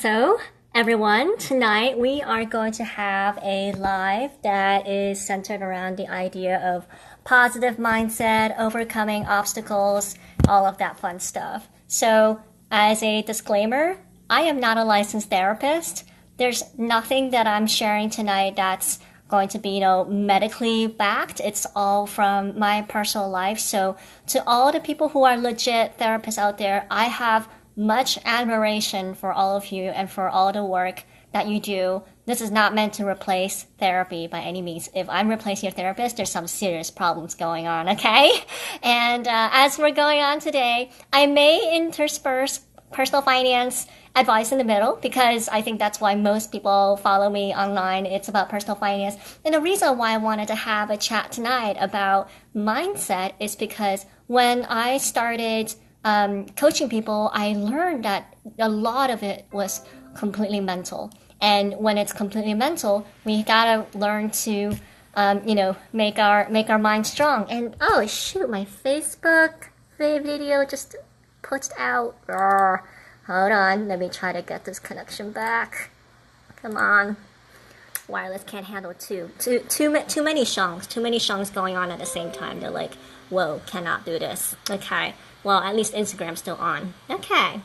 So, everyone, tonight we are going to have a live that is centered around the idea of positive mindset, overcoming obstacles, all of that fun stuff. So, as a disclaimer, I am not a licensed therapist. There's nothing that I'm sharing tonight that's going to be, medically backed. It's all from my personal life. So, to all the people who are legit therapists out there, I have much admiration for all of you and for all the work that you do. This is not meant to replace therapy by any means. If I'm replacing your therapist, there's some serious problems going on, okay? And as we're going on today, I may intersperse personal finance advice in the middle because I think that's why most people follow me online. It's about personal finance. And the reason why I wanted to have a chat tonight about mindset is because when I started coaching people, I learned that a lot of it was completely mental. And when it's completely mental, we gotta learn to, make our mind strong. And oh shoot, my Facebook video just pushed out. Hold on, let me try to get this connection back. Come on. Wireless can't handle too many songs going on at the same time. They're like, whoa, cannot do this. Okay. Well, at least Instagram's still on. Okay.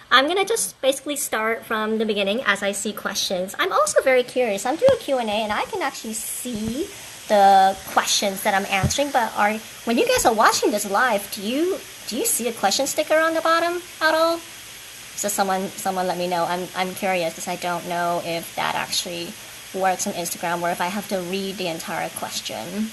I'm going to just basically start from the beginning as I see questions. I'm also very curious. I'm doing a Q&A and I can actually see the questions that I'm answering. But when you guys are watching this live, do you see a question sticker on the bottom at all? So someone let me know. I'm curious because I don't know if that actually works on Instagram or if I have to read the entire question.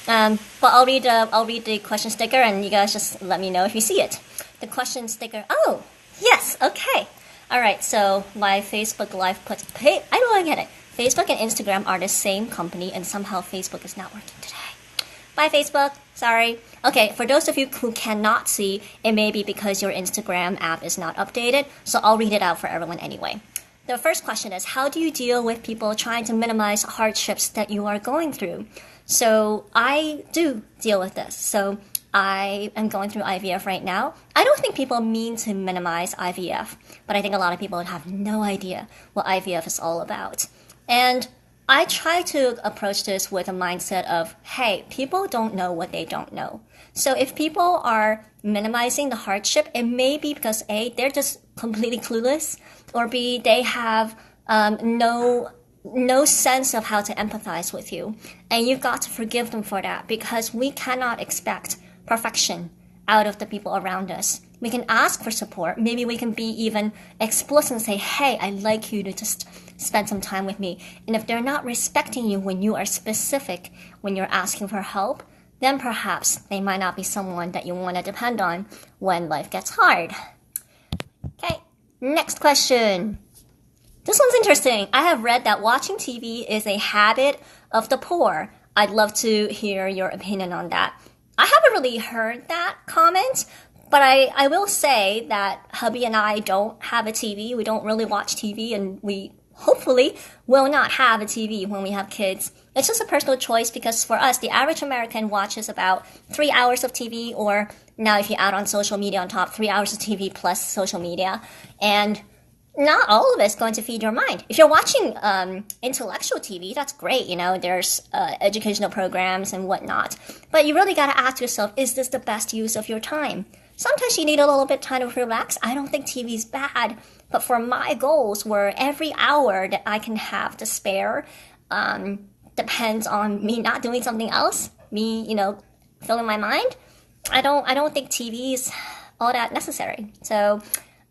But I'll read the question sticker and you guys just let me know if you see it. The question sticker. Oh, yes. Okay. All right. So my Facebook Live puts. Hey, I don't get it. Facebook and Instagram are the same company, and somehow Facebook is not working today. Bye, Facebook. Sorry. Okay. For those of you who cannot see, it may be because your Instagram app is not updated. So I'll read it out for everyone anyway. The first question is, how do you deal with people trying to minimize hardships that you are going through? So I do deal with this. So I am going through IVF right now. I don't think people mean to minimize IVF, but I think a lot of people have no idea what IVF is all about. And I try to approach this with a mindset of, hey, people don't know what they don't know. So if people are minimizing the hardship, it may be because A, they're just completely clueless, or B, they have no sense of how to empathize with you. And you've got to forgive them for that because we cannot expect perfection out of the people around us. We can ask for support. Maybe we can be even explicit and say, hey, I'd like you to just spend some time with me. And if they're not respecting you when you are specific, when you're asking for help, then perhaps they might not be someone that you want to depend on when life gets hard. Okay, next question. This one's interesting. I have read that watching TV is a habit of the poor. I'd love to hear your opinion on that. I haven't really heard that comment, but I will say that hubby and I don't have a TV. We don't really watch TV, and we hopefully will not have a TV when we have kids. It's just a personal choice because for us, the average American watches about 3 hours of TV, or now if you add on social media on top, 3 hours of TV plus social media. And not all of it's going to feed your mind. If you're watching intellectual TV, that's great. There's educational programs and whatnot. But you really got to ask yourself, is this the best use of your time? Sometimes you need a little bit of time to relax. I don't think TV is bad. But for my goals, where every hour that I can have to spare depends on me not doing something else, me, filling my mind, I don't think TV is all that necessary. So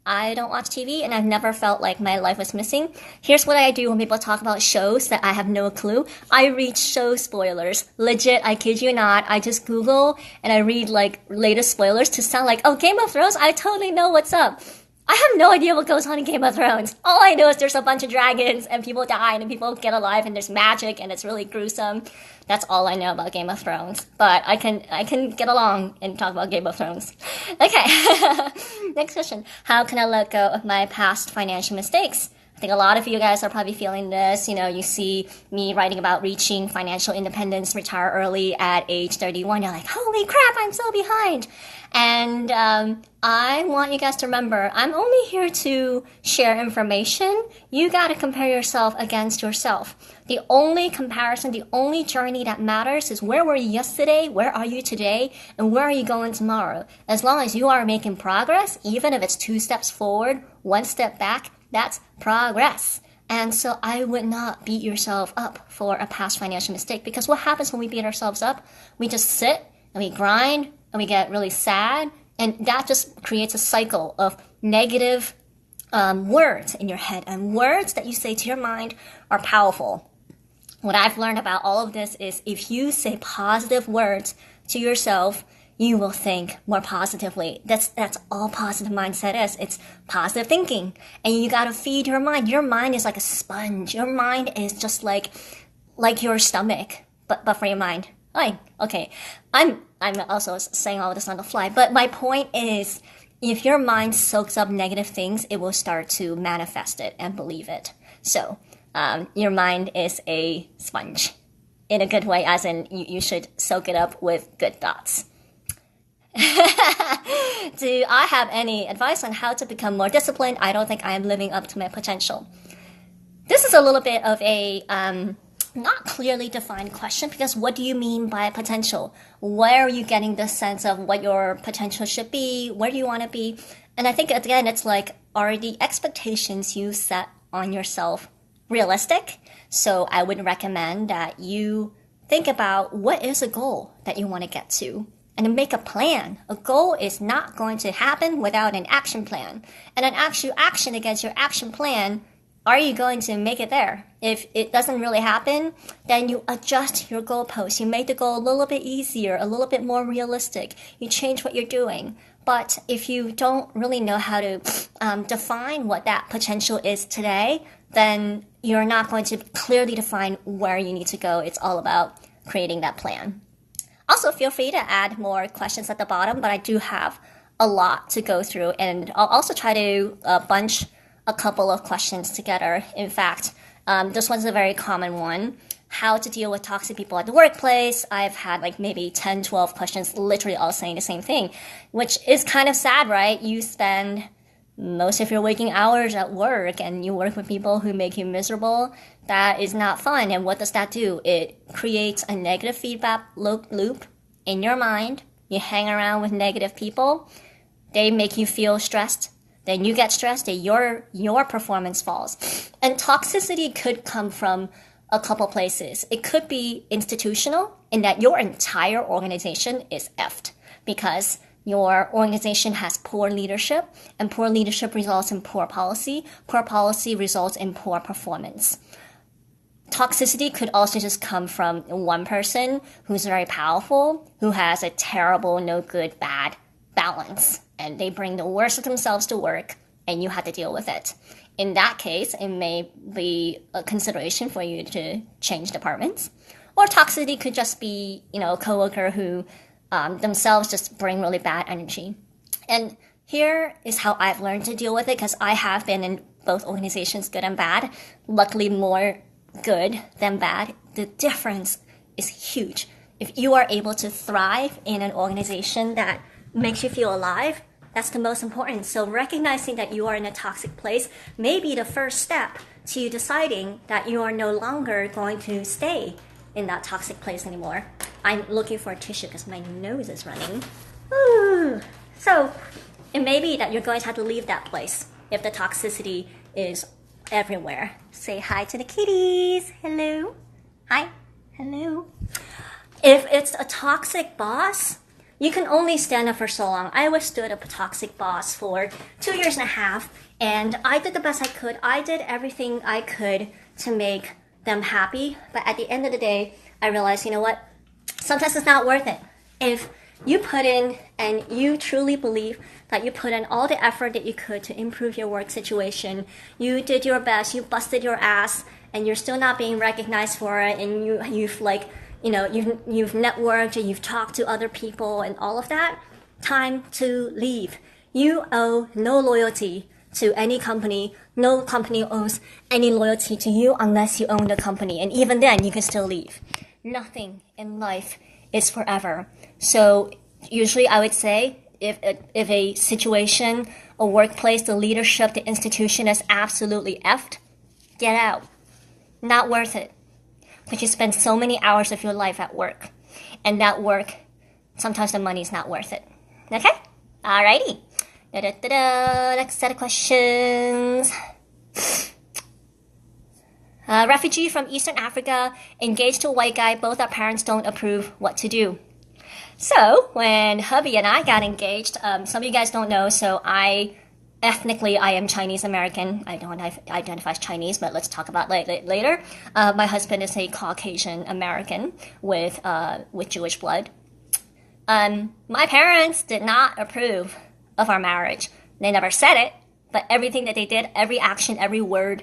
I don't watch TV, and I've never felt like my life was missing. Here's what I do when people talk about shows that I have no clue. I read show spoilers. Legit, I kid you not. I just Google and I read latest spoilers to sound like, oh, Game of Thrones, I totally know what's up. I have no idea what goes on in Game of Thrones. All I know is there's a bunch of dragons and people die and people get alive and there's magic and it's really gruesome. That's all I know about Game of Thrones. But I can get along and talk about Game of Thrones. Okay. Next question. How can I let go of my past financial mistakes? I think a lot of you guys are probably feeling this. You see me writing about reaching financial independence, retire early at age 31. You're like, holy crap, I'm so behind. And I want you guys to remember, I'm only here to share information. You got to compare yourself against yourself. The only comparison, the only journey that matters is where were you yesterday, where are you today, and where are you going tomorrow. As long as you are making progress, even if it's 2 steps forward, 1 step back, that's progress. And so I would not beat yourself up for a past financial mistake, because what happens when we beat ourselves up? We just sit and we grind and we get really sad, and that just creates a cycle of negative words in your head. And words that you say to your mind are powerful. What I've learned about all of this is if you say positive words to yourself, you will think more positively. That's all positive mindset is. It's positive thinking. And you gotta feed your mind. Your mind is like a sponge. Your mind is just like your stomach, but for your mind. Okay. I'm also saying all this on the fly, but my point is, if your mind soaks up negative things, it will start to manifest it and believe it. So, your mind is a sponge in a good way, as in you should soak it up with good thoughts. Do I have any advice on how to become more disciplined? I don't think I am living up to my potential. This is a little bit of a not clearly defined question, because what do you mean by potential? Where are you getting the sense of what your potential should be? Where do you want to be? And I think again, it's like, are the expectations you set on yourself realistic? So I would recommend that you think about what is a goal that you want to get to, and make a plan. A goal is not going to happen without an action plan. And an actual action against your action plan, are you going to make it there? If it doesn't really happen, then you adjust your goalposts. You make the goal a little bit easier, a little bit more realistic. You change what you're doing. But if you don't really know how to define what that potential is today, then you're not going to clearly define where you need to go. It's all about creating that plan. Also, feel free to add more questions at the bottom, but I do have a lot to go through, and I'll also try to bunch a couple of questions together. In fact, this one's a very common one. How to deal with toxic people at the workplace. I've had like maybe 10, 12 questions literally all saying the same thing, which is kind of sad, right? You spend most of your waking hours at work and you work with people who make you miserable. That is not fun. And what does that do? It creates a negative feedback loop in your mind. You hang around with negative people. They make you feel stressed. Then you get stressed and your performance falls. And toxicity could come from a couple places. It could be institutional, in that your entire organization is effed because your organization has poor leadership, and poor leadership results in poor policy. Poor policy results in poor performance. Toxicity could also just come from one person who's very powerful, who has a terrible, no good, bad balance, and they bring the worst of themselves to work, and you have to deal with it. In that case, it may be a consideration for you to change departments. Or toxicity could just be, a coworker who themselves just bring really bad energy. And here is how I've learned to deal with it, because I have been in both organizations, good and bad. Luckily, more good than bad. The difference is huge. If you are able to thrive in an organization that makes you feel alive, that's the most important. So recognizing that you are in a toxic place may be the first step to deciding that you are no longer going to stay in that toxic place anymore. I'm looking for a tissue because my nose is running. Ooh. So it may be that you're going to have to leave that place if the toxicity is everywhere. Say hi to the kitties. Hello. Hi. Hello. If it's a toxic boss, you can only stand up for so long. I withstood a toxic boss for 2.5 years, and I did the best I could. I did everything I could to make them happy, but at the end of the day, I realized, you know what? Sometimes it's not worth it. If you put in, and you truly believe that you put in all the effort that you could to improve your work situation, you did your best, you busted your ass, and you're still not being recognized for it, and you've networked and you've talked to other people and all of that, time to leave. You owe no loyalty to any company. No company owes any loyalty to you unless you own the company. And even then, you can still leave. Nothing in life is forever. So usually I would say if a situation, a workplace, the leadership, the institution is absolutely effed, get out. Not worth it. Because you spend so many hours of your life at work. And that work, sometimes the money's not worth it. Okay? Alrighty. Next set of questions. Refugee from Eastern Africa, engaged to a white guy, both our parents don't approve, what to do. So, when hubby and I got engaged, some of you guys don't know, so ethnically, I am Chinese American. I don't identify as Chinese, but let's talk about it later. My husband is a Caucasian American with Jewish blood. My parents did not approve of our marriage. They never said it, but everything that they did, every action, every word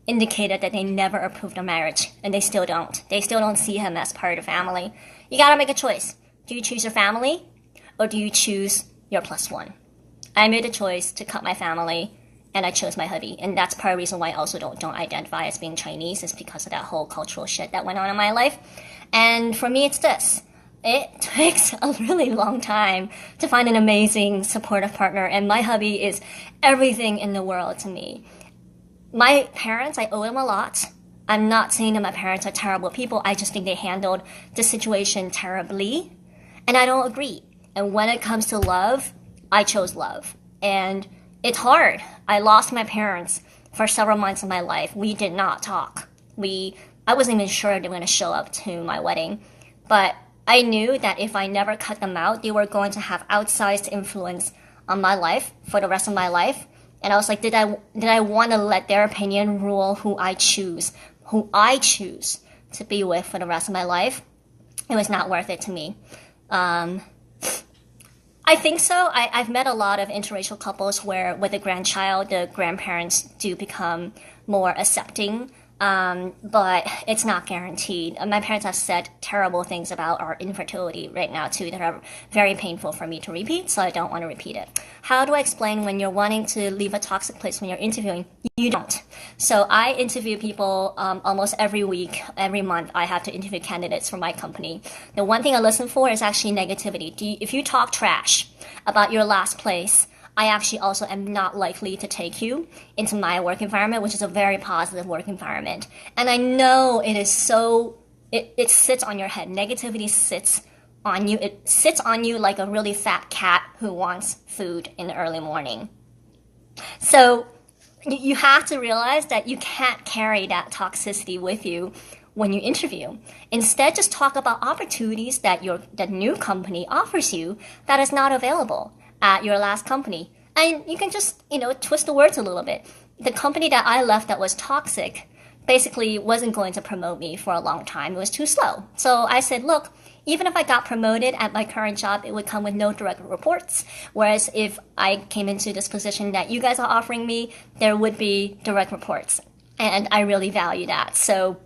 indicated that they never approved of marriage, and they still don't. They still don't see him as part of the family. You gotta make a choice. Do you choose your family, or do you choose your plus one? I made a choice to cut my family, and I chose my hubby. And that's part of the reason why I also don't identify as being Chinese, is because of that whole cultural shit that went on in my life. And for me, it's this. It takes a really long time to find an amazing, supportive partner, and my hubby is everything in the world to me. My parents, I owe them a lot. I'm not saying that my parents are terrible people. I just think they handled the situation terribly, and I don't agree. And when it comes to love, I chose love. And it's hard. I lost my parents for several months of my life. We did not talk. I wasn't even sure they were going to show up to my wedding. But I knew that if I never cut them out, they were going to have outsized influence on my life for the rest of my life. And I was like, did I want to let their opinion rule who I choose to be with for the rest of my life? It was not worth it to me. I think so. I've met a lot of interracial couples where with a grandchild, the grandparents do become more accepting, but it's not guaranteed. My parents have said terrible things about our infertility right now, too, that are very painful for me to repeat, so I don't want to repeat it. How do I explain when you're wanting to leave a toxic place when you're interviewing? You don't. So I interview people almost every week, every month. I have to interview candidates for my company. The one thing I listen for is actually negativity. If you talk trash about your last place, I actually also am not likely to take you into my work environment, which is a very positive work environment. And I know it is so, it sits on your head. Negativity sits on you. It sits on you like a really fat cat who wants food in the early morning. So you have to realize that you can't carry that toxicity with you when you interview. Instead, just talk about opportunities that the new company offers you that is not available at your last company. And you can just, twist the words a little bit. The company that I left that was toxic basically wasn't going to promote me for a long time. It was too slow. So I said, look, even if I got promoted at my current job, it would come with no direct reports. Whereas if I came into this position that you guys are offering me, there would be direct reports. And I really value that. So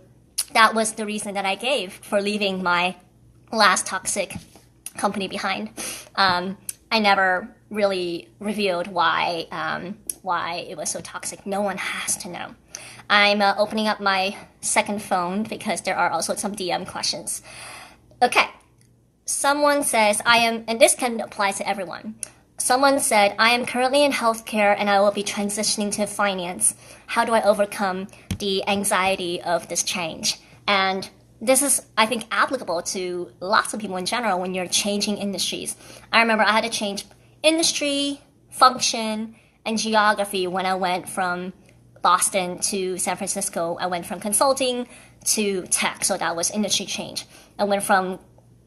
that was the reason that I gave for leaving my last toxic company behind. I never really revealed why it was so toxic. No one has to know. I'm opening up my second phone because there are also some DM questions. Okay. Someone says, and this can apply to everyone. Someone said, I am currently in healthcare and I will be transitioning to finance. How do I overcome the anxiety of this change? And this is, I think, applicable to lots of people in general when you're changing industries. I remember I had to change industry, function, and geography when I went from Boston to San Francisco. I went from consulting to tech, so that was industry change. I went from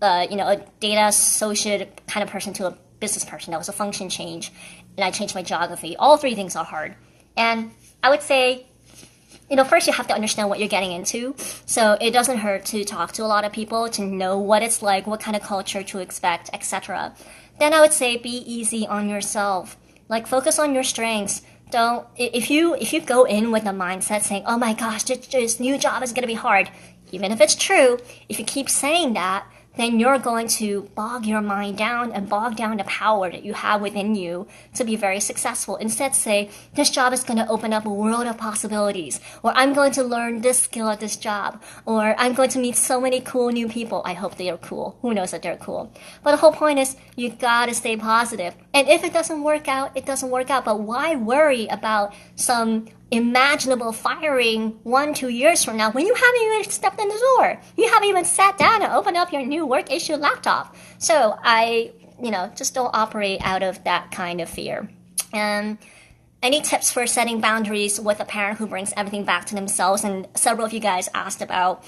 a data associate kind of person to a business person. That was a function change, and I changed my geography. All three things are hard. And I would say, first you have to understand what you're getting into. So it doesn't hurt to talk to a lot of people, to know what it's like, what kind of culture to expect, etc. Then I would say be easy on yourself. Like, focus on your strengths. If you go in with a mindset saying, oh my gosh, this new job is going to be hard, even if it's true, if you keep saying that, then you're going to bog your mind down and bog down the power that you have within you to be very successful. Instead, say, this job is going to open up a world of possibilities, or I'm going to learn this skill at this job, or I'm going to meet so many cool new people. I hope they are cool. Who knows that they're cool? But the whole point is you gotta stay positive. And if it doesn't work out, it doesn't work out. But why worry about some imaginable firing 1-2 years from now when you haven't even stepped in the door? You haven't even sat down and opened up your new work issue laptop. So I, just don't operate out of that kind of fear. Any tips for setting boundaries with a parent who brings everything back to themselves? And several of you guys asked about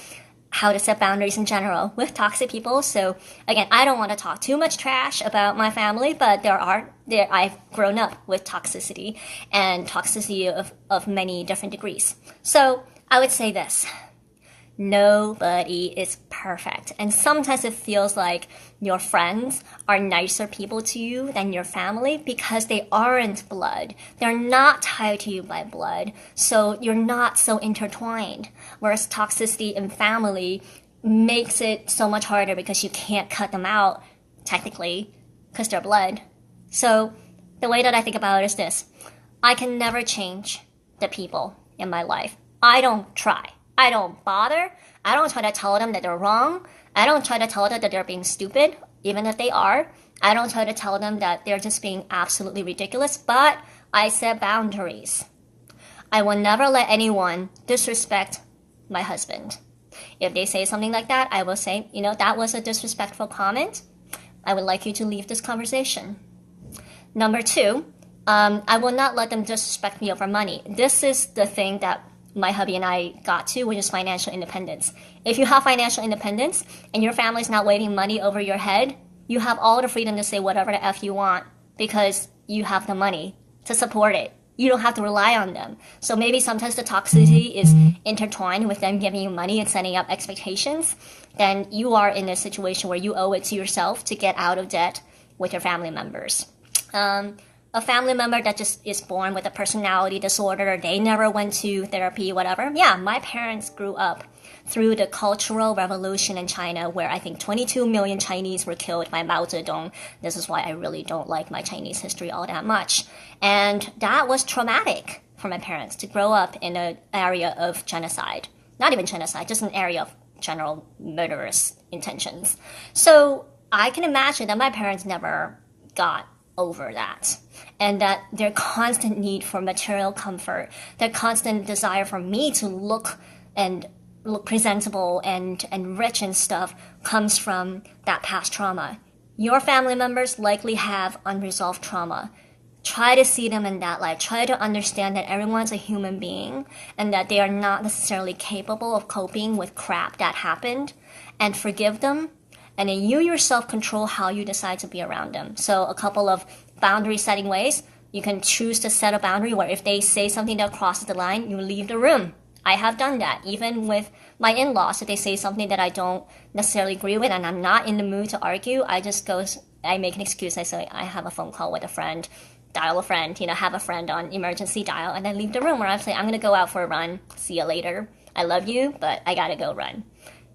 how to set boundaries in general with toxic people. So again, I don't want to talk too much trash about my family, but I've grown up with toxicity and toxicity of many different degrees. So I would say this: nobody is perfect. And sometimes it feels like your friends are nicer people to you than your family because they aren't blood. They're not tied to you by blood. So you're not so intertwined. Whereas toxicity in family makes it so much harder because you can't cut them out, technically, because they're blood. So the way that I think about it is this: I can never change the people in my life. I don't try. I don't bother. I don't try to tell them that they're wrong. I don't try to tell them that they're being stupid, even if they are. I don't try to tell them that they're just being absolutely ridiculous, but I set boundaries. I will never let anyone disrespect my husband. If they say something like that, I will say, that was a disrespectful comment. I would like you to leave this conversation. Number 2, I will not let them disrespect me over money. This is the thing that my hubby and I got to, which is financial independence. If you have financial independence and your family's not waving money over your head, you have all the freedom to say whatever the F you want because you have the money to support it. You don't have to rely on them. So maybe sometimes the toxicity is intertwined with them giving you money and setting up expectations. Then you are in a situation where you owe it to yourself to get out of debt with your family members. A family member that just is born with a personality disorder, they never went to therapy, whatever. Yeah, my parents grew up through the Cultural Revolution in China, where I think 22 million Chinese were killed by Mao Zedong. This is why I really don't like my Chinese history all that much. And that was traumatic for my parents to grow up in an area of genocide. Not even genocide, just an area of general murderous intentions. So I can imagine that my parents never got over that, and that their constant need for material comfort, their constant desire for me to look presentable and rich and stuff comes from that past trauma. Your family members likely have unresolved trauma. Try to see them in that light. Try to understand that everyone's a human being and that they are not necessarily capable of coping with crap that happened, and forgive them. And then you yourself control how you decide to be around them. So a couple of boundary setting ways. You can choose to set a boundary where if they say something that crosses the line, you leave the room. I have done that, even with my in-laws. If they say something that I don't necessarily agree with and I'm not in the mood to argue, I make an excuse. I say, I have a phone call with a friend, dial a friend, have a friend on emergency dial, and then leave the room, where I say, I'm going to go out for a run. See you later. I love you, but I got to go run.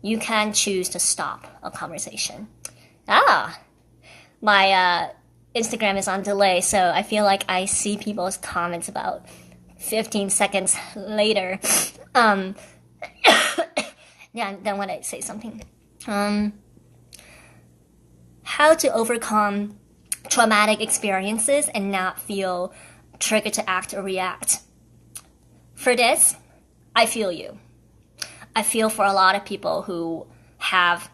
You can choose to stop a conversation. My Instagram is on delay, so I feel like I see people's comments about 15 seconds later. Yeah, then when I say something. How to overcome traumatic experiences and not feel triggered to act or react. For this, I feel you. I feel for a lot of people who have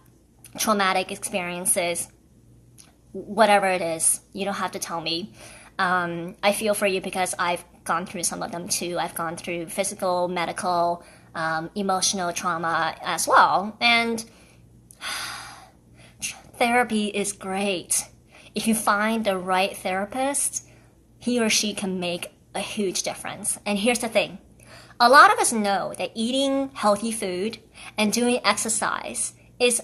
traumatic experiences, whatever it is. You don't have to tell me. I feel for you because I've gone through some of them too. I've gone through physical, medical, emotional trauma as well. And therapy is great. If you find the right therapist, he or she can make a huge difference. And here's the thing. A lot of us know that eating healthy food and doing exercise is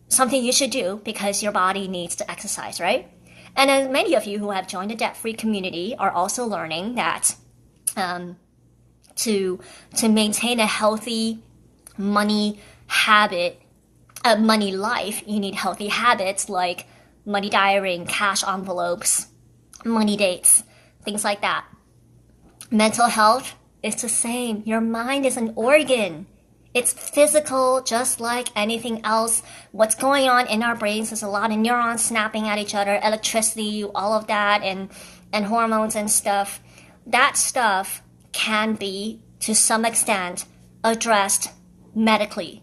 something you should do because your body needs to exercise, right? And then many of you who have joined the debt-free community are also learning that to maintain a healthy money habit a money life, you need healthy habits like money diarying, cash envelopes, money dates, things like that. Mental health is the same. Your mind is an organ. It's physical, just like anything else. What's going on in our brains is a lot of neurons snapping at each other, electricity, all of that, and hormones and stuff. That stuff can be, to some extent, addressed medically.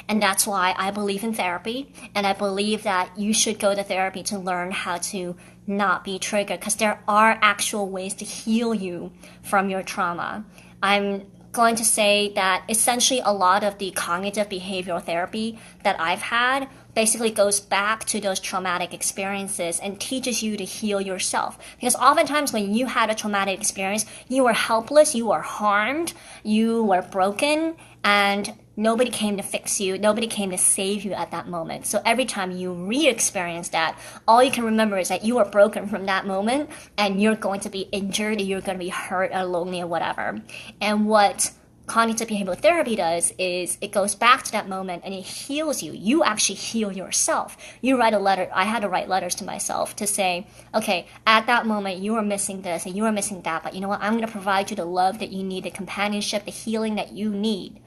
And that's why I believe in therapy, and I believe that you should go to therapy to learn how to not be triggered, because there are actual ways to heal you from your trauma. I'm going to say that essentially a lot of the cognitive behavioral therapy that I've had basically goes back to those traumatic experiences and teaches you to heal yourself. Because oftentimes when you had a traumatic experience, you were helpless, you were harmed, you were broken, and nobody came to fix you, nobody came to save you at that moment. So every time you re-experience that, all you can remember is that you were broken from that moment, and you're going to be injured, you're going to be hurt or lonely or whatever. And what cognitive behavioral therapy does is it goes back to that moment and it heals you. You actually heal yourself. You write a letter. I had to write letters to myself to say, okay, at that moment you were missing this and you were missing that, but you know what? I'm going to provide you the love that you need, the companionship, the healing that you need.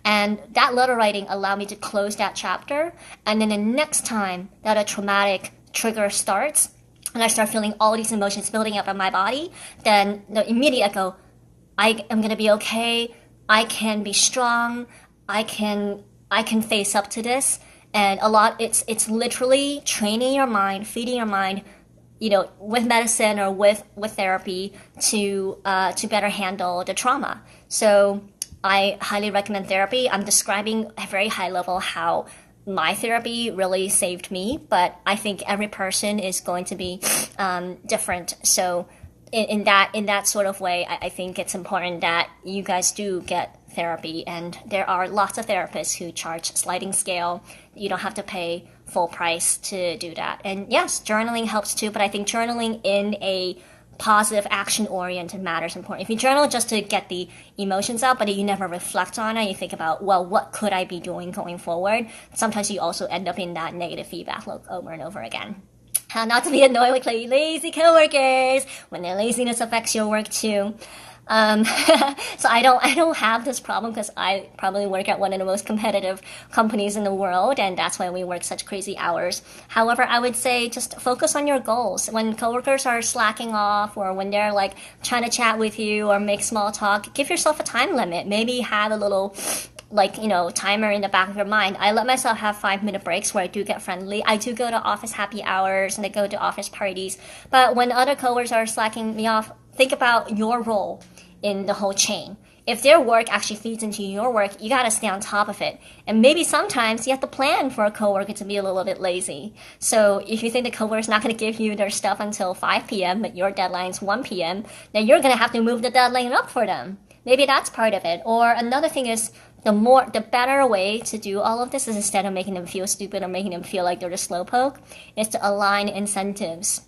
And that letter writing allowed me to close that chapter. And then the next time that a traumatic trigger starts, and I start feeling all these emotions building up in my body, then immediately I go, I am going to be okay. I can be strong. I can face up to this. And it's literally training your mind, feeding your mind, with medicine or with therapy to better handle the trauma. So I highly recommend therapy. I'm describing at a very high level how my therapy really saved me, but I think every person is going to be different. So in that sort of way, I think it's important that you guys do get therapy, and there are lots of therapists who charge sliding scale. You don't have to pay full price to do that. And yes, journaling helps too, but I think journaling in a positive action-oriented manner is important. If you journal just to get the emotions out, but you never reflect on it, you think about, well, what could I be doing going forward? Sometimes you also end up in that negative feedback loop over and over again. How not to be annoyed with lazy coworkers when their laziness affects your work too. So I don't have this problem because I probably work at one of the most competitive companies in the world, and that's why we work such crazy hours. However, I would say just focus on your goals. When coworkers are slacking off, or when they're like trying to chat with you or make small talk, give yourself a time limit. Maybe have a little timer in the back of your mind. I let myself have 5-minute breaks where I do get friendly. I do go to office happy hours and I go to office parties. But when other coworkers are slacking me off, think about your role in the whole chain. If their work actually feeds into your work, you gotta stay on top of it. And maybe sometimes you have to plan for a coworker to be a little bit lazy. So if you think the coworker's not gonna give you their stuff until 5 p.m., but your deadline's 1 p.m., then you're gonna have to move the deadline up for them. Maybe that's part of it. Or another thing is, the better way to do all of this is, instead of making them feel stupid or making them feel like they're the slowpoke, is to align incentives.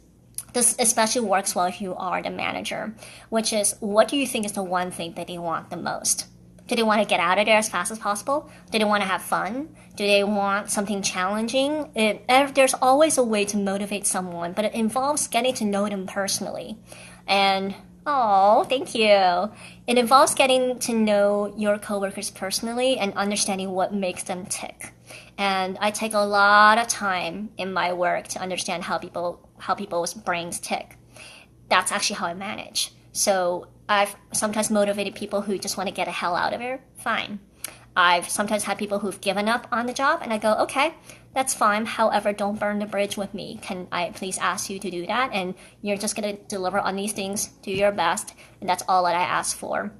This especially works well if you are the manager, which is, what do you think is the one thing that they want the most? Do they want to get out of there as fast as possible? Do they want to have fun? Do they want something challenging? There's always a way to motivate someone, but it involves getting to know them personally. And oh, thank you. It involves getting to know your coworkers personally and understanding what makes them tick. And I take a lot of time in my work to understand how people's brains tick. That's actually how I manage. So I've sometimes motivated people who just want to get the hell out of here. Fine. I've sometimes had people who've given up on the job, and I go, okay, that's fine. However, don't burn the bridge with me. Can I please ask you to do that? And you're just going to deliver on these things, do your best, and that's all that I ask for.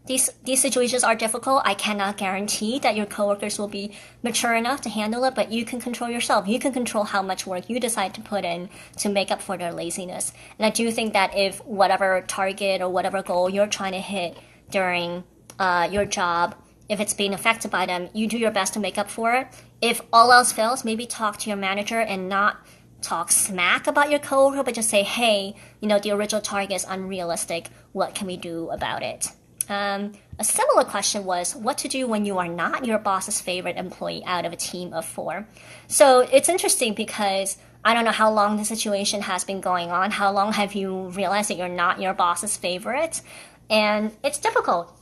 These situations are difficult. I cannot guarantee that your coworkers will be mature enough to handle it, but you can control yourself. You can control how much work you decide to put in to make up for their laziness. And I do think that if whatever target or whatever goal you're trying to hit during your job, if it's being affected by them, you do your best to make up for it. If all else fails, maybe talk to your manager and not talk smack about your coworker, but just say, hey, the original target is unrealistic. What can we do about it? A similar question was what to do when you are not your boss's favorite employee out of a team of 4. So it's interesting because I don't know how long the situation has been going on. How long have you realized that you're not your boss's favorite? And it's difficult.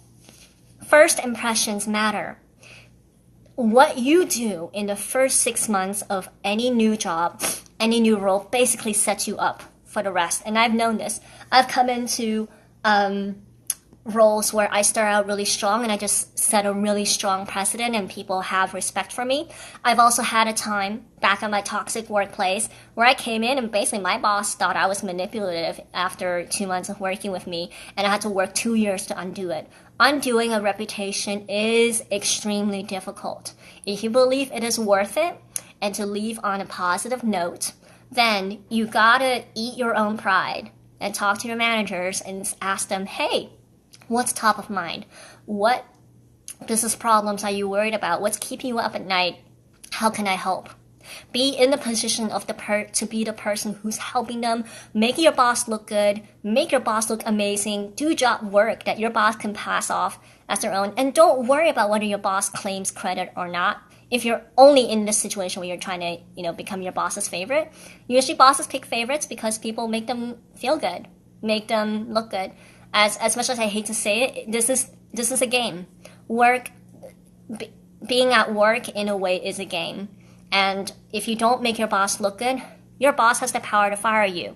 First impressions matter. What you do in the first 6 months of any new job, any new role, basically sets you up for the rest. And I've known this. I've come into roles where I start out really strong and I just set a really strong precedent and people have respect for me. I've also had a time back at my toxic workplace where I came in and basically my boss thought I was manipulative after 2 months of working with me, and I had to work 2 years to undo it. Undoing a reputation is extremely difficult. If you believe it is worth it and to leave on a positive note, then you gotta eat your own pride and talk to your managers and ask them, hey, what's top of mind? What business problems are you worried about? What's keeping you up at night? How can I help? Be in the position of to be the person who's helping them, make your boss look good, make your boss look amazing, do job work that your boss can pass off as their own, and don't worry about whether your boss claims credit or not. If you're only in this situation where you're trying to, become your boss's favorite, usually bosses pick favorites because people make them feel good, make them look good. As much as I hate to say it, this is a game. Being at work in a way is a game. And if you don't make your boss look good, your boss has the power to fire you.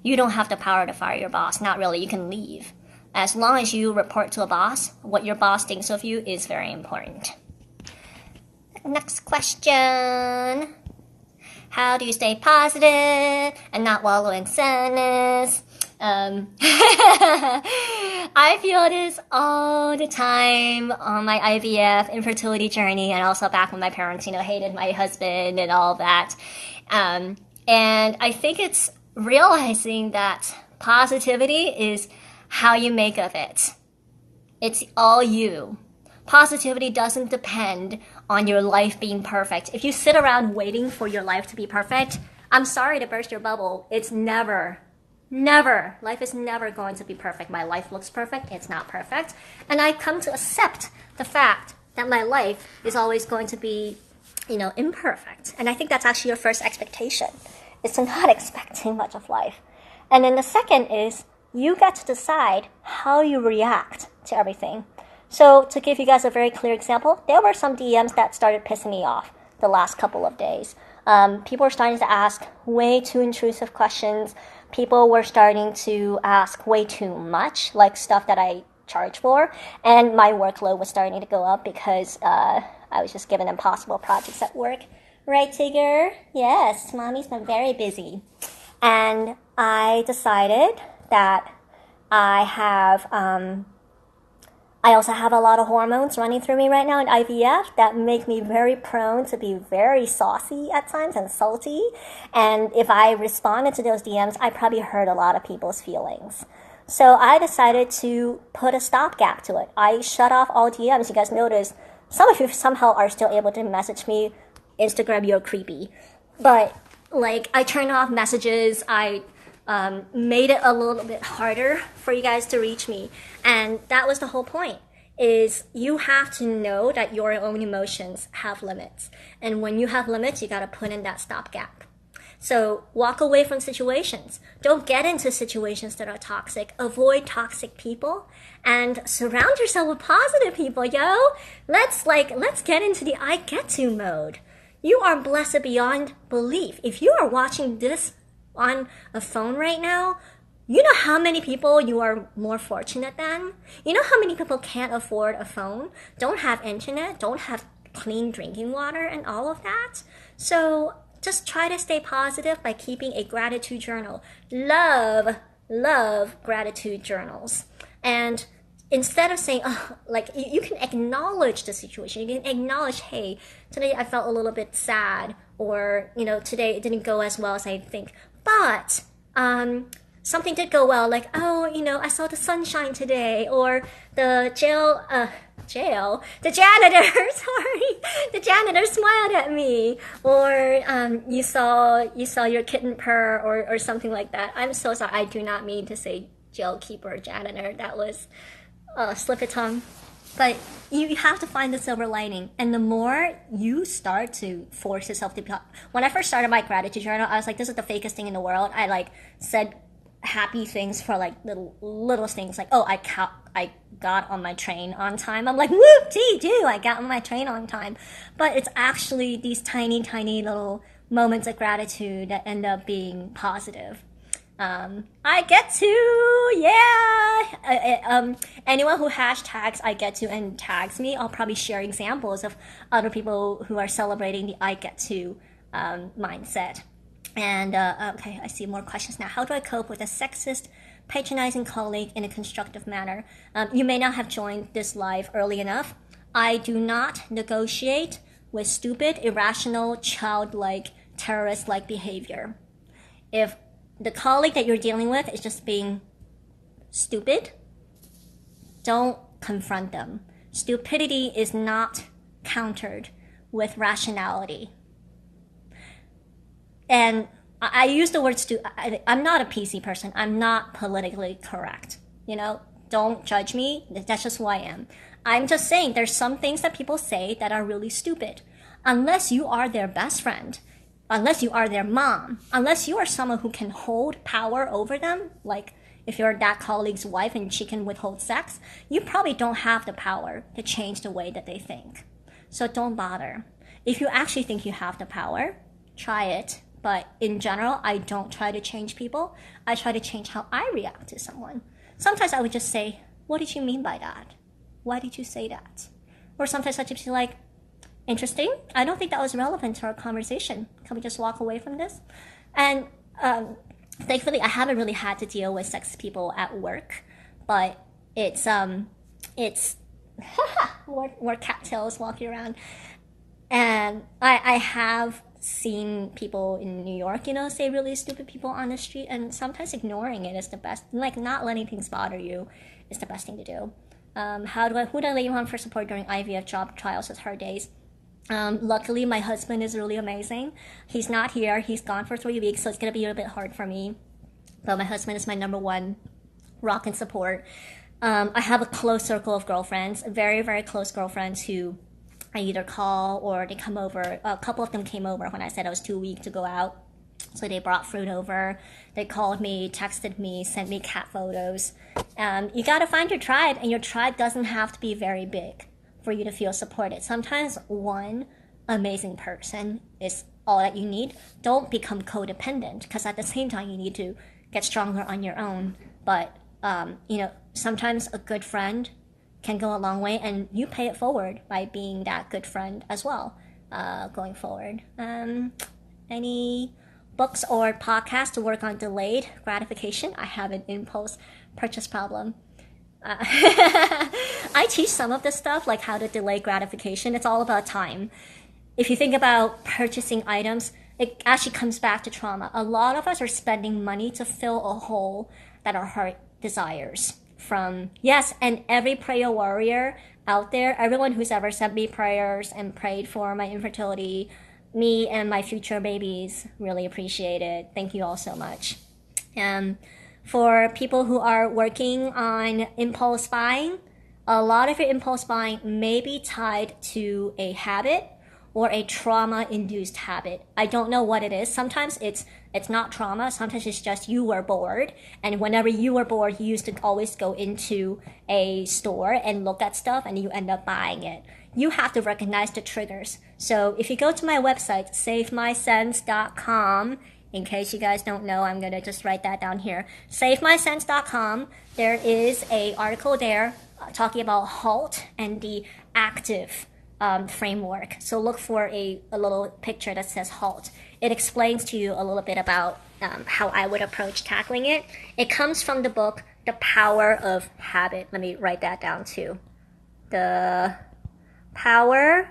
You don't have the power to fire your boss. Not really. You can leave. As long as you report to a boss, what your boss thinks of you is very important. Next question. How do you stay positive and not wallow in sadness? I feel this all the time on my IVF infertility journey, and also back when my parents, hated my husband and all that. And I think it's realizing that positivity is how you make of it. It's all you. Positivity doesn't depend on your life being perfect. If you sit around waiting for your life to be perfect, I'm sorry to burst your bubble. It's never. Life is never going to be perfect. My life looks perfect. It's not perfect. And I've come to accept the fact that my life is always going to be, imperfect. And I think that's actually your first expectation, is to not expect too much of life. And then the second is you get to decide how you react to everything. So to give you guys a very clear example, there were some DMs that started pissing me off the last couple of days. People were starting to ask way too intrusive questions. People were starting to ask way too much, like stuff that I charge for. And my workload was starting to go up because I was just given impossible projects at work. Right, Tigger? Yes, mommy's been very busy. And I decided that I also have a lot of hormones running through me right now in IVF that make me very prone to be very saucy at times and salty. And if I responded to those DMs, I probably hurt a lot of people's feelings. So I decided to put a stopgap to it. I shut off all DMs. You guys notice some of you somehow are still able to message me, Instagram, you're creepy. But I turned off messages. I made it a little bit harder for you guys to reach me. And that was the whole point, is you have to know that your own emotions have limits. And when you have limits, you got to put in that stopgap. So walk away from situations. Don't get into situations that are toxic. Avoid toxic people and surround yourself with positive people, yo. Let's get into the I get to mode. You are blessed beyond belief. If you are watching this on a phone right now, you know how many people you are more fortunate than? You know how many people can't afford a phone, don't have internet, don't have clean drinking water and all of that? So just try to stay positive by keeping a gratitude journal. Love gratitude journals. And instead of saying, you can acknowledge the situation. You can acknowledge, hey, today I felt a little bit sad, or, today it didn't go as well as I think. But something did go well, like, I saw the sunshine today, or the the janitor smiled at me, or you saw your kitten purr, or something like that. I'm so sorry. I do not mean to say jail keeper, janitor. That was slip of tongue. But you have to find the silver lining. And the more you start to force yourself to be... When I first started my gratitude journal, I was like, this is the fakest thing in the world. I like said happy things for like little things. Like, oh, I got on my train on time. I'm like, whoop-dee-doo, I got on my train on time. But it's actually these tiny, tiny little moments of gratitude that end up being positive. I get to, anyone who hashtags I get to and tags me, I'll probably share examples of other people who are celebrating the I get to mindset. And, okay, I see more questions now. How do I cope with a sexist, patronizing colleague in a constructive manner? You may not have joined this live early enough. I do not negotiate with stupid, irrational, childlike, terrorist-like behavior. If the colleague that you're dealing with is just being stupid, don't confront them. Stupidity is not countered with rationality. And I use the word I'm not a PC person. I'm not politically correct. You know, don't judge me. That's just who I am. I'm just saying there's some things that people say that are really stupid. Unless you are their best friend, unless you are their mom, unless you are someone who can hold power over them, like if you're that colleague's wife and she can withhold sex, you probably don't have the power to change the way that they think. So don't bother. If you actually think you have the power, try it. But in general, I don't try to change people. I try to change how I react to someone. Sometimes I would just say, what did you mean by that? Why did you say that? Or sometimes I just be like, interesting. I don't think that was relevant to our conversation. Can we just walk away from this? And thankfully, I haven't really had to deal with sexist people at work, but it's more cattails walking around. And I have seen people in New York, you know, say really stupid people on the street, and sometimes ignoring it is the best. Like, not letting things bother you is the best thing to do. Who do I lean on for support during IVF job trials with hard days? Luckily, my husband is really amazing. He's not here. He's gone for 3 weeks, so it's going to be a little bit hard for me. But my husband is my number one rock and support. I have a close circle of girlfriends, very, very close girlfriends who I either call or they come over. A couple of them came over when I said I was too weak to go out. So they brought fruit over. They called me, texted me, sent me cat photos. You got to find your tribe, and your tribe doesn't have to be very big for you to feel supported. Sometimes one amazing person is all that you need. Don't become codependent, because at the same time you need to get stronger on your own. But sometimes a good friend can go a long way, and you pay it forward by being that good friend as well, going forward. Any books or podcasts to work on delayed gratification? I have an impulse purchase problem. I teach some of this stuff, like how to delay gratification. It's all about time. If you think about purchasing items, it actually comes back to trauma. A lot of us are spending money to fill a hole that our heart desires. And every prayer warrior out there, everyone who's ever sent me prayers and prayed for my infertility, me and my future babies, really appreciate it. Thank you all so much. For people who are working on impulse buying, a lot of your impulse buying may be tied to a habit or a trauma-induced habit. I don't know what it is. Sometimes it's not trauma. Sometimes it's just you were bored. And whenever you were bored, you used to always go into a store and look at stuff and you end up buying it. You have to recognize the triggers. So if you go to my website, savemysense.com, in case you guys don't know, I'm going to just write that down here. SaveMySense.com. There is an article there talking about HALT and the active framework. So look for a little picture that says HALT. It explains to you a little bit about how I would approach tackling it. It comes from the book, The Power of Habit. Let me write that down too. The Power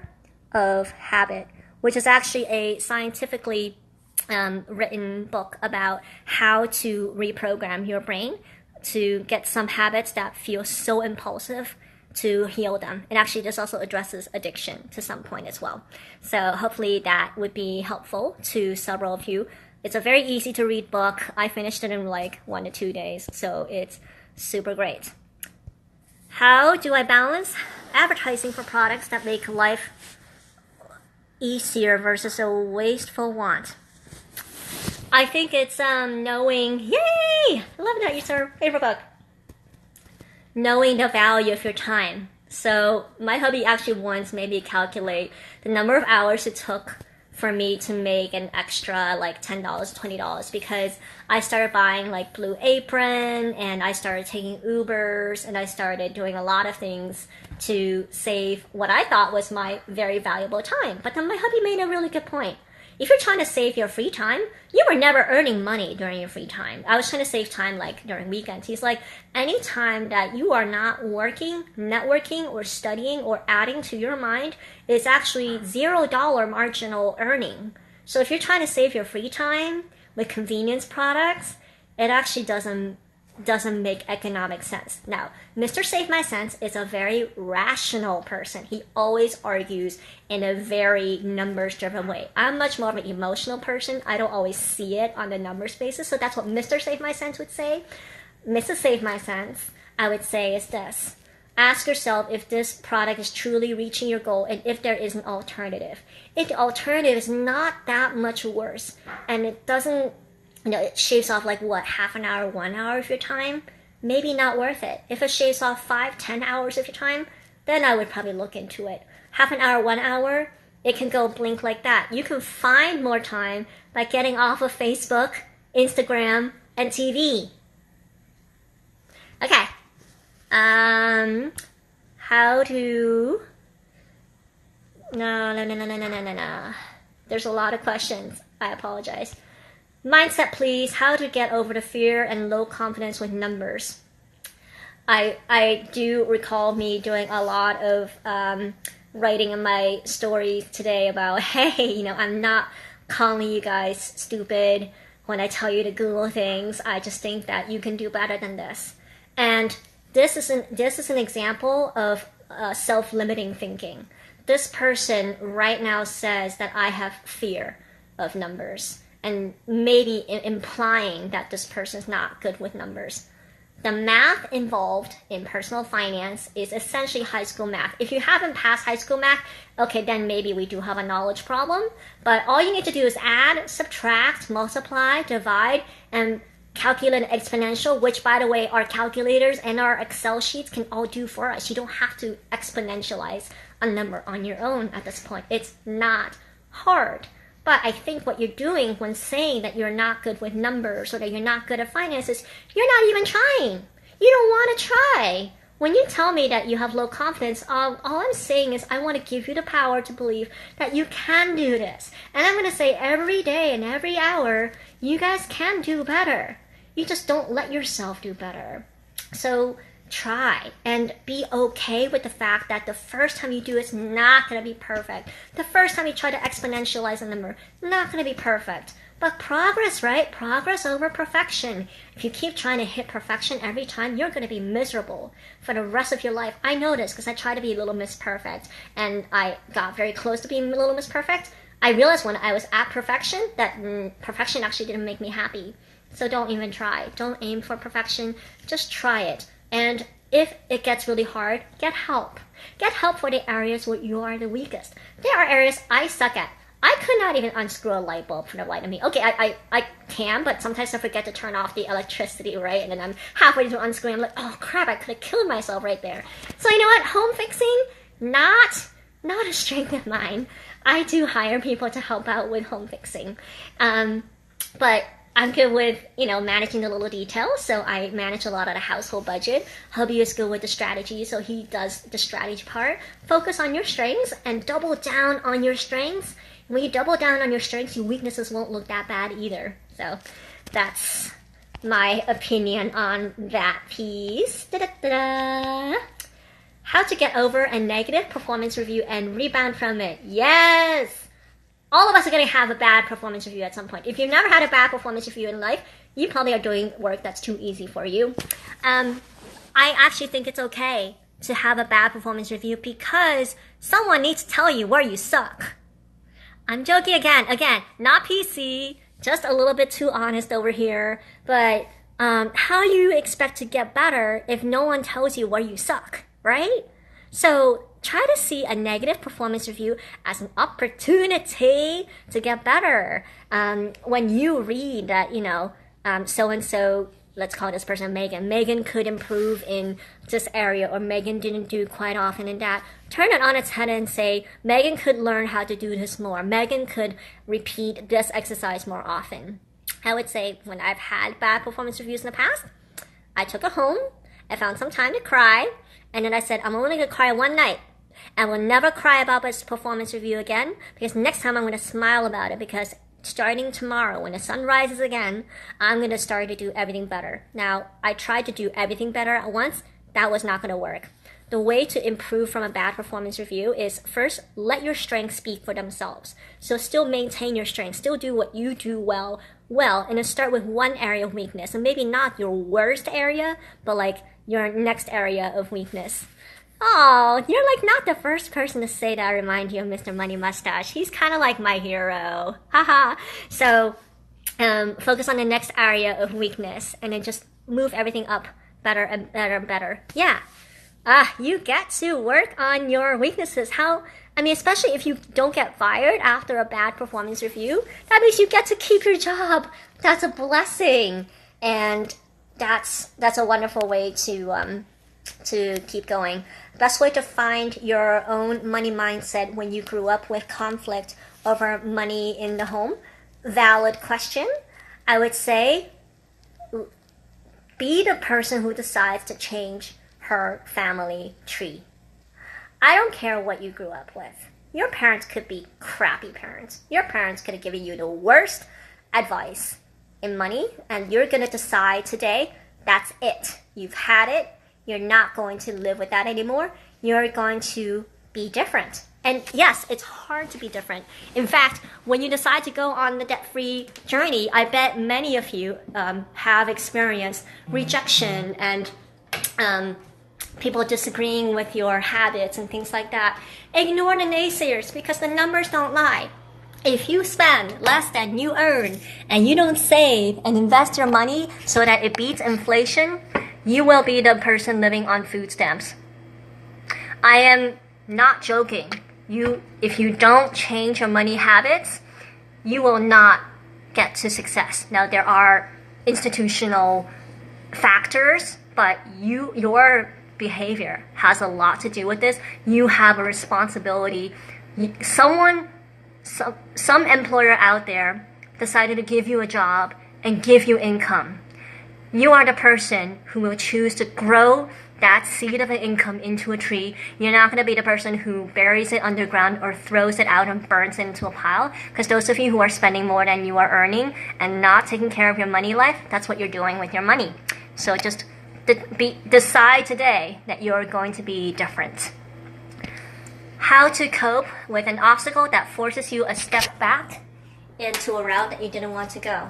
of Habit, which is actually a scientifically written book about how to reprogram your brain to get some habits that feel so impulsive to heal them. And actually this also addresses addiction to some point as well. So hopefully that would be helpful to several of you. It's a very easy to read book. I finished it in like 1 to 2 days, so it's super great. How do I balance advertising for products that make life easier versus a wasteful want? I think it's knowing, yay! I love that, it's our favorite book. Knowing the value of your time. So my hubby actually once made me calculate the number of hours it took for me to make an extra like $10, $20 because I started buying like Blue Apron and I started taking Ubers and I started doing a lot of things to save what I thought was my very valuable time. But then my hubby made a really good point. If you're trying to save your free time, you were never earning money during your free time. I was trying to save time like during weekends. He's like, any time that you are not working, networking, or studying, or adding to your mind is actually $0 marginal earning. So if you're trying to save your free time with convenience products, it actually doesn't make economic sense. Now, Mr. Save My Sense is a very rational person. He always argues in a very numbers-driven way. I'm much more of an emotional person. I don't always see it on the numbers basis, so that's what Mr. Save My Sense would say. Mrs. Save My Sense, I would say, is this. Ask yourself if this product is truly reaching your goal and if there is an alternative. If the alternative is not that much worse and it doesn't, it shaves off like what, half an hour, 1 hour of your time, maybe not worth it. If it shaves off 5-10 hours of your time, then I would probably look into it. Half an hour, 1 hour, it can go blink like that. You can find more time by getting off of Facebook, Instagram, and TV. Okay. How to... No. There's a lot of questions. I apologize. Mindset, please. How to get over the fear and low confidence with numbers. I do recall me doing a lot of writing in my stories today about, hey, I'm not calling you guys stupid when I tell you to Google things. I just think that you can do better than this. And this is an example of self-limiting thinking. This person right now says that I have fear of numbers, and maybe implying that this person is not good with numbers. The math involved in personal finance is essentially high school math. If you haven't passed high school math, okay, then maybe we do have a knowledge problem. But all you need to do is add, subtract, multiply, divide, and calculate an exponential, which, by the way, our calculators and our Excel sheets can all do for us. You don't have to exponentialize a number on your own at this point. It's not hard. But I think what you're doing when saying that you're not good with numbers or that you're not good at finances, you're not even trying. You don't want to try. When you tell me that you have low confidence, all I'm saying is I want to give you the power to believe that you can do this. And I'm going to say every day and every hour, you guys can do better. You just don't let yourself do better. So try and be okay with the fact that the first time you do it's not going to be perfect. The first time you try to exponentialize a number, not going to be perfect. But progress, right? Progress over perfection. If you keep trying to hit perfection every time, you're going to be miserable for the rest of your life. I know this because I tried to be Little Miss Perfect and I got very close to being Little Miss Perfect. I realized when I was at perfection that perfection actually didn't make me happy. So don't even try. Don't aim for perfection. Just try it. And if it gets really hard, get help. Get help for the areas where you are the weakest. There are areas I suck at. I could not even unscrew a light bulb for the light of me. Okay, I can, but sometimes I forget to turn off the electricity, right? And then I'm halfway through unscrewing, I'm like, oh crap, I could have killed myself right there. So you know what? Home fixing, not a strength of mine. I do hire people to help out with home fixing. But I'm good with, managing the little details, so I manage a lot of the household budget. Hubby is good with the strategy, so he does the strategy part. Focus on your strengths and double down on your strengths. When you double down on your strengths, your weaknesses won't look that bad either. So that's my opinion on that piece. Da-da-da-da. How to get over a negative performance review and rebound from it. Yes! All of us are going to have a bad performance review at some point. If you've never had a bad performance review in life, you probably are doing work that's too easy for you. I actually think it's okay to have a bad performance review because someone needs to tell you where you suck. I'm joking again, not PC, just a little bit too honest over here, but how you expect to get better if no one tells you where you suck, right? So try to see a negative performance review as an opportunity to get better. When you read that, so-and-so, let's call this person Megan. Megan could improve in this area, or Megan didn't do quite often in that. Turn it on its head and say, Megan could learn how to do this more. Megan could repeat this exercise more often. I would say when I've had bad performance reviews in the past, I took it home, I found some time to cry, and then I said, I'm only going to cry one night. I will never cry about this performance review again, because next time I'm going to smile about it, because starting tomorrow, when the sun rises again, I'm going to start to do everything better. Now, I tried to do everything better at once. That was not going to work. The way to improve from a bad performance review is first, let your strengths speak for themselves. So still maintain your strengths, still do what you do well, and then start with one area of weakness, and maybe not your worst area, but like your next area of weakness. Oh, you're like not the first person to say that I remind you of Mr. Money Mustache. He's kind of like my hero. Haha. So focus on the next area of weakness, and then just move everything up better and better and better. Yeah. You get to work on your weaknesses. Especially if you don't get fired after a bad performance review, that means you get to keep your job. That's a blessing. And that's a wonderful way to keep going. Best way to find your own money mindset when you grew up with conflict over money in the home. Valid question. I would say be the person who decides to change her family tree. I don't care what you grew up with. Your parents could be crappy parents. Your parents could have given you the worst advice in money, and you're going to decide today, that's it. You've had it. You're not going to live with that anymore. You're going to be different. And yes, it's hard to be different. In fact, when you decide to go on the debt-free journey, I bet many of you have experienced rejection and people disagreeing with your habits and things like that. Ignore the naysayers, because the numbers don't lie. If you spend less than you earn and you don't save and invest your money so that it beats inflation, you will be the person living on food stamps. I am not joking. If you don't change your money habits, you will not get to success. Now, there are institutional factors, but your behavior has a lot to do with this. You have a responsibility. Some employer out there decided to give you a job and give you income. You are the person who will choose to grow that seed of an income into a tree. You're not going to be the person who buries it underground or throws it out and burns it into a pile. Because those of you who are spending more than you are earning and not taking care of your money life, that's what you're doing with your money. So just decide today that you're going to be different. How to cope with an obstacle that forces you a step back into a route that you didn't want to go.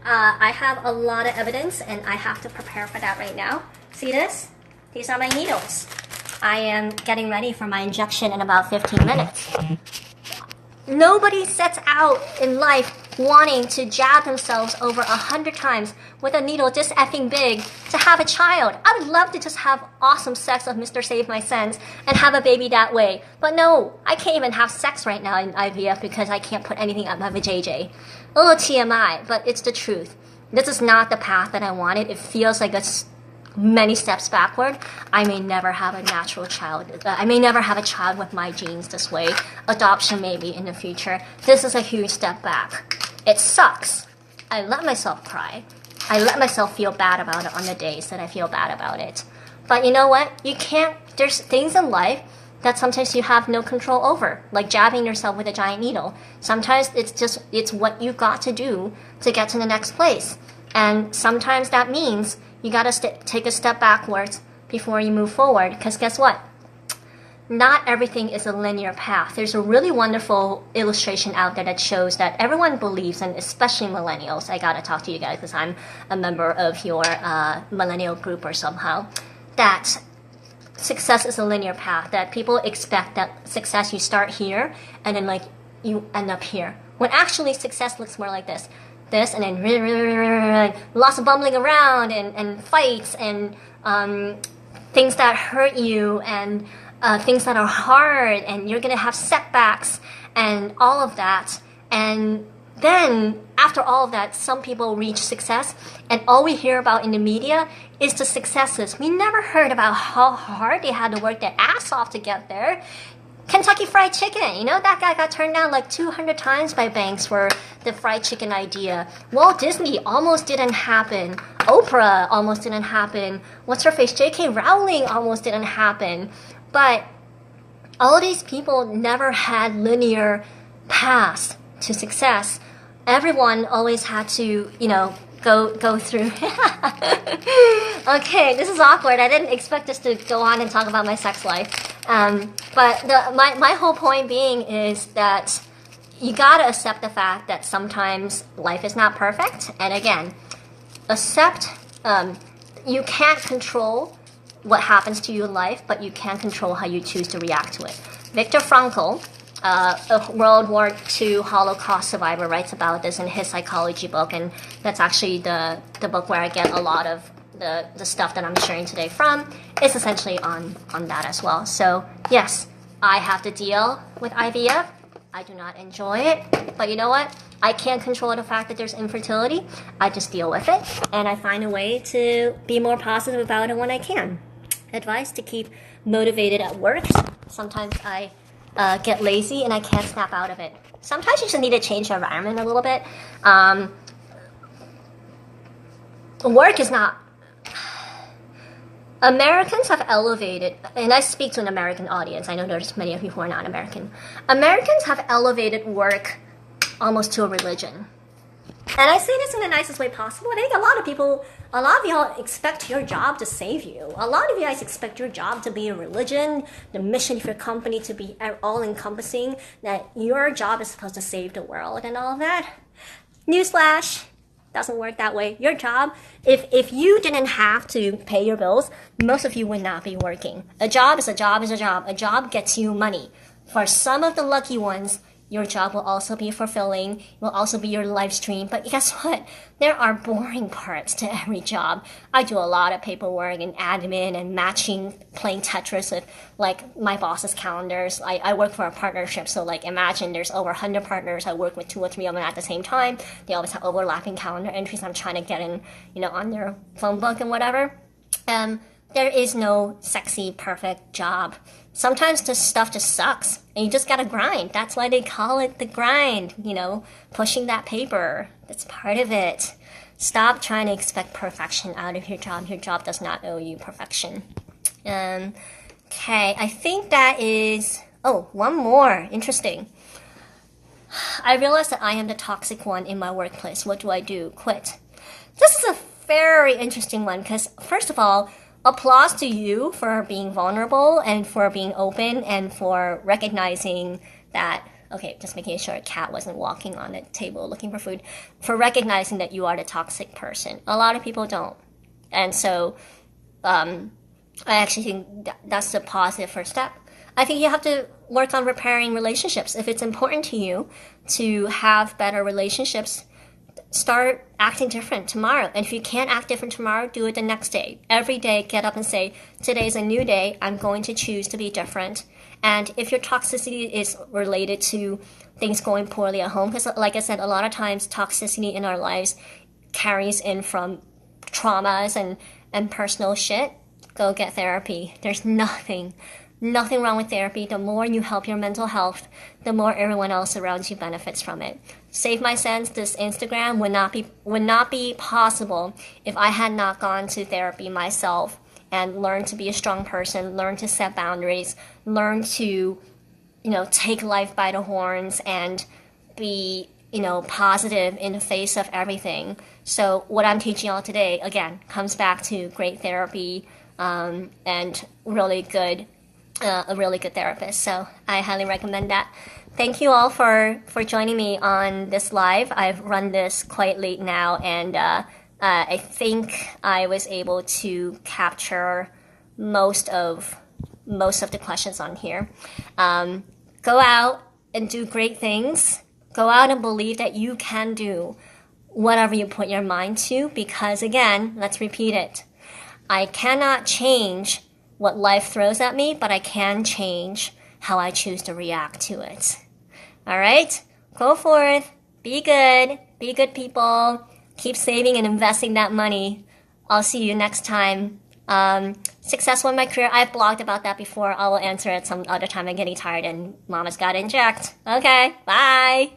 I have a lot of evidence, and I have to prepare for that right now. See this? These are my needles. I am getting ready for my injection in about 15 minutes. Nobody sets out in life wanting to jab themselves over 100 times with a needle this effing big to have a child. I would love to just have awesome sex with Mr. Save My Sense and have a baby that way. But no, I can't even have sex right now in IVF because I can't put anything up my vajayjay. A little TMI, but it's the truth. This is not the path that I wanted. It feels like it's many steps backward. I may never have a natural child. I may never have a child with my genes this way. Adoption maybe in the future. This is a huge step back. It sucks. I let myself cry. I let myself feel bad about it on the days that I feel bad about it. But you know what? There's things in life that sometimes you have no control over, like jabbing yourself with a giant needle. Sometimes it's what you've got to do to get to the next place. And sometimes that means you gotta take a step backwards before you move forward. Because guess what? Not everything is a linear path. There's a really wonderful illustration out there that shows that everyone believes, and especially millennials, I gotta talk to you guys because I'm a member of your millennial group or somehow, that success is a linear path, that people expect that success, you start here and then like you end up here. When actually success looks more like this. this, and then lots of bumbling around and fights and things that hurt you and things that are hard, and you're gonna have setbacks and all of that. And then after all of that, some people reach success, and all we hear about in the media is the successes. We never heard about how hard they had to work their ass off to get there. Kentucky Fried Chicken, you know, that guy got turned down like 200 times by banks for the fried chicken idea. Walt Disney almost didn't happen. Oprah almost didn't happen. What's her face? J.K. Rowling almost didn't happen. But all these people never had linear paths to success. Everyone always had to, you know, go through. Okay, this is awkward. I didn't expect us to go on and talk about my sex life. But my whole point being is that you gotta accept the fact that sometimes life is not perfect. And again, accept, you can't control what happens to you in life, but you can control how you choose to react to it. Viktor Frankl, a World War II Holocaust survivor, writes about this in his psychology book, and that's actually the book where I get a lot of the stuff that I'm sharing today from. Is essentially on that as well. So yes, I have to deal with IVF. I do not enjoy it, but you know what? I can't control the fact that there's infertility. I just deal with it, and I find a way to be more positive about it when I can. Advice to keep motivated at work. Sometimes I get lazy and I can't snap out of it. Sometimes you just need to change your environment a little bit. Work is not... Americans have elevated, and I speak to an American audience. I know there's many of you who are not American. Americans have elevated work almost to a religion. And I say this in the nicest way possible. I think a lot of y'all expect your job to save you. A lot of you guys expect your job to be a religion, the mission of your company to be all-encompassing, that your job is supposed to save the world and all of that. Newsflash, doesn't work that way. Your job, if you didn't have to pay your bills, most of you would not be working. A job is a job is a job. A job gets you money. For some of the lucky ones, your job will also be fulfilling, will also be your live stream. But guess what? There are boring parts to every job. I do a lot of paperwork and admin and matching, playing Tetris with like my boss's calendars. I work for a partnership, so like imagine there's over 100 partners. I work with 2 or 3 of them at the same time. They always have overlapping calendar entries. I'm trying to get in, you know, on their phone book and whatever. There is no sexy, perfect job. Sometimes this stuff just sucks, and you just gotta grind. That's why they call it the grind, you know, pushing that paper. That's part of it. Stop trying to expect perfection out of your job. Your job does not owe you perfection. Okay, I think that is... Oh, one more. Interesting. I realize that I am the toxic one in my workplace. What do I do? Quit. This is a very interesting one, because first of all, applause to you for being vulnerable and for being open and for recognizing that, okay, just making sure a cat wasn't walking on the table looking for food, for recognizing that you are the toxic person. A lot of people don't. And so I actually think that's a positive first step. I think you have to work on repairing relationships. If it's important to you to have better relationships, start acting different tomorrow. And if you can't act different tomorrow, do it the next day. Every day, get up and say, today's a new day. I'm going to choose to be different. And if your toxicity is related to things going poorly at home, because like I said, a lot of times toxicity in our lives carries in from traumas and personal shit, go get therapy. There's nothing wrong with therapy. The more you help your mental health, the more everyone else around you benefits from it. Save my sense, this Instagram would not be possible if I had not gone to therapy myself and learned to be a strong person, learn to set boundaries, learn to, you know, take life by the horns and be, you know, positive in the face of everything. So what I'm teaching y'all today, again, comes back to great therapy and really good a really good therapist. So I highly recommend that. Thank you all for joining me on this live. I've run this quite late now, and I think I was able to capture most of the questions on here. Go out and do great things. Go out and believe that you can do whatever you put your mind to, because again, let's repeat it. I cannot change what life throws at me, but I can change how I choose to react to it. All right? Go forth. Be good. Be good people. Keep saving and investing that money. I'll see you next time. Successful in my career. I've blogged about that before. I will answer it some other time. I'm getting tired and mama's got to inject. Okay. Bye.